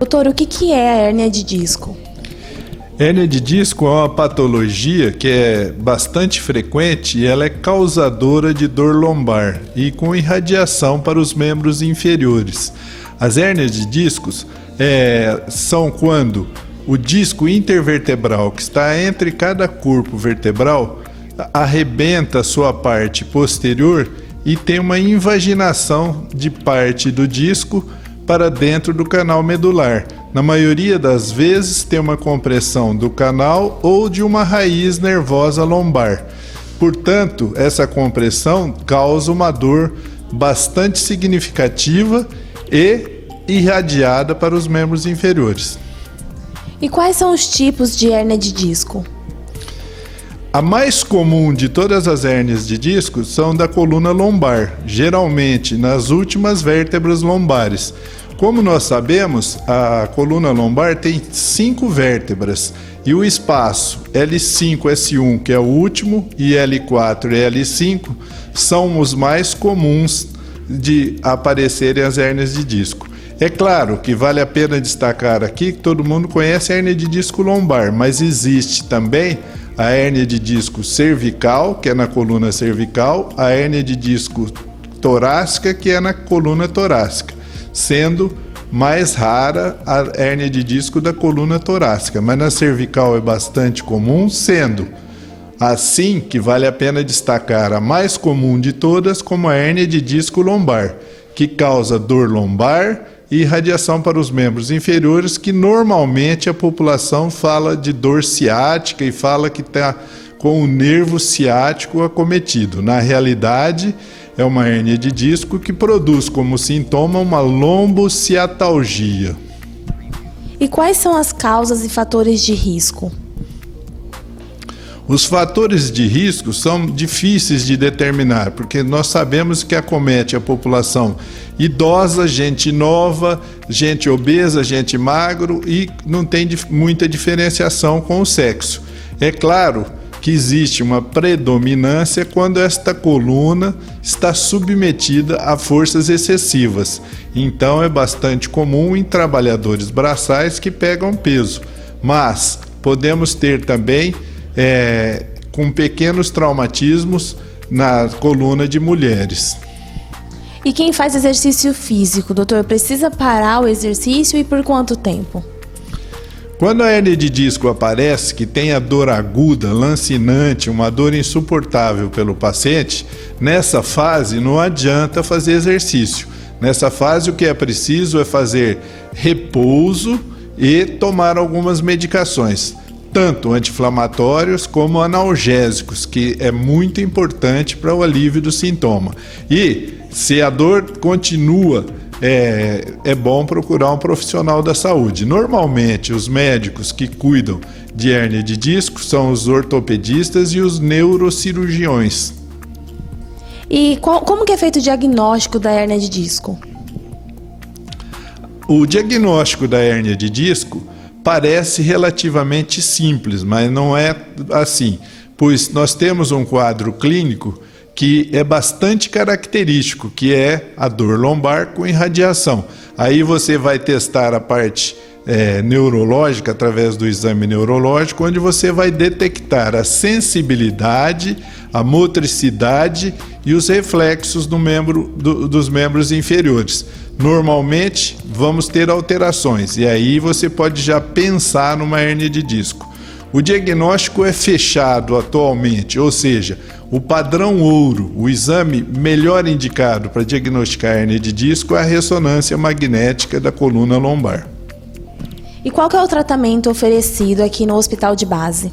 Doutor, o que é a hérnia de disco? Hérnia de disco é uma patologia que é bastante frequente e ela é causadora de dor lombar e com irradiação para os membros inferiores. As hérnias de discos são quando o disco intervertebral que está entre cada corpo vertebral arrebenta a sua parte posterior e tem uma invaginação de parte do disco para dentro do canal medular. Na maioria das vezes tem uma compressão do canal ou de uma raiz nervosa lombar. Portanto, essa compressão causa uma dor bastante significativa e irradiada para os membros inferiores. E quais são os tipos de hérnia de disco? A mais comum de todas as hérnias de disco são da coluna lombar, geralmente nas últimas vértebras lombares. Como nós sabemos, a coluna lombar tem 5 vértebras e o espaço L5-S1, que é o último, e L4 e L5 são os mais comuns de aparecerem as hérnias de disco. É claro que vale a pena destacar aqui que todo mundo conhece a hérnia de disco lombar, mas existe também a hérnia de disco cervical, que é na coluna cervical, a hérnia de disco torácica, que é na coluna torácica, sendo mais rara a hérnia de disco da coluna torácica, mas na cervical é bastante comum, sendo assim que vale a pena destacar a mais comum de todas como a hérnia de disco lombar, que causa dor lombar e irradiação para os membros inferiores, que normalmente a população fala de dor ciática e fala que está com o nervo ciático acometido. Na realidade, é uma hérnia de disco que produz como sintoma uma lombociatalgia. E quais são as causas e fatores de risco? Os fatores de risco são difíceis de determinar, porque nós sabemos que acomete a população idosa, gente nova, gente obesa, gente magro e não tem muita diferenciação com o sexo. É claro que existe uma predominância quando esta coluna está submetida a forças excessivas. Então é bastante comum em trabalhadores braçais que pegam peso, mas podemos ter também com pequenos traumatismos na coluna de mulheres. E quem faz exercício físico, doutor, precisa parar o exercício e por quanto tempo? Quando a hérnia de disco aparece, que tem a dor aguda, lancinante, uma dor insuportável pelo paciente, nessa fase não adianta fazer exercício. Nessa fase o que é preciso é fazer repouso e tomar algumas medicações, tanto anti-inflamatórios como analgésicos, que é muito importante para o alívio do sintoma. E se a dor continua, é bom procurar um profissional da saúde. Normalmente, os médicos que cuidam de hérnia de disco são os ortopedistas e os neurocirurgiões. E como que é feito o diagnóstico da hérnia de disco? O diagnóstico da hérnia de disco parece relativamente simples, mas não é assim, pois nós temos um quadro clínico que é bastante característico, que é a dor lombar com irradiação. Aí você vai testar a parte neurológica através do exame neurológico, onde você vai detectar a sensibilidade, a motricidade e os reflexos dos membros inferiores. Normalmente vamos ter alterações e aí você pode já pensar numa hérnia de disco. O diagnóstico é fechado atualmente, ou seja, o padrão ouro, o exame melhor indicado para diagnosticar a hérnia de disco é a ressonância magnética da coluna lombar. E qual que é o tratamento oferecido aqui no hospital de base?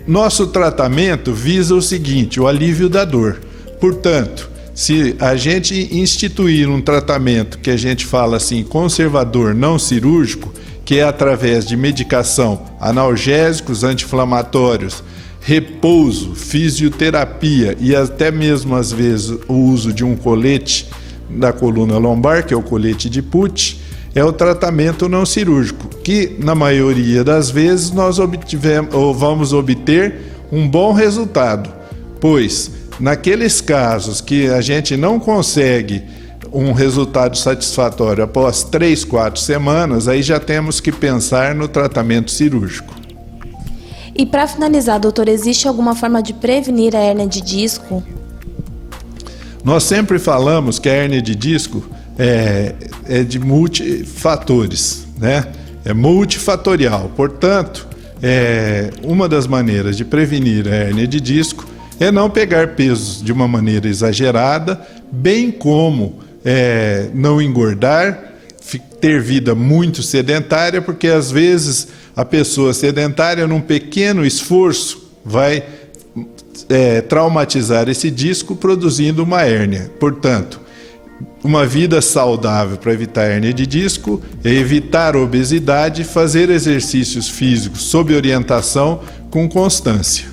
Nosso tratamento visa o seguinte, o alívio da dor. Portanto, se a gente instituir um tratamento que a gente fala assim, conservador, não cirúrgico, que é através de medicação, analgésicos, anti-inflamatórios, repouso, fisioterapia e até mesmo às vezes o uso de um colete da coluna lombar, que é o colete de Pucci, é o tratamento não cirúrgico, que na maioria das vezes nós vamos obter um bom resultado, pois naqueles casos que a gente não consegue um resultado satisfatório após 3, 4 semanas, aí já temos que pensar no tratamento cirúrgico. E para finalizar, doutor, existe alguma forma de prevenir a hérnia de disco? Nós sempre falamos que a hérnia de disco é de multifatores, né? É multifatorial. Portanto, uma das maneiras de prevenir a hérnia de disco é não pegar pesos de uma maneira exagerada, bem como não engordar, ter vida muito sedentária, porque às vezes a pessoa sedentária, num pequeno esforço, vai traumatizar esse disco, produzindo uma hérnia. Portanto, uma vida saudável para evitar hérnia de disco é evitar a obesidade e fazer exercícios físicos sob orientação com constância.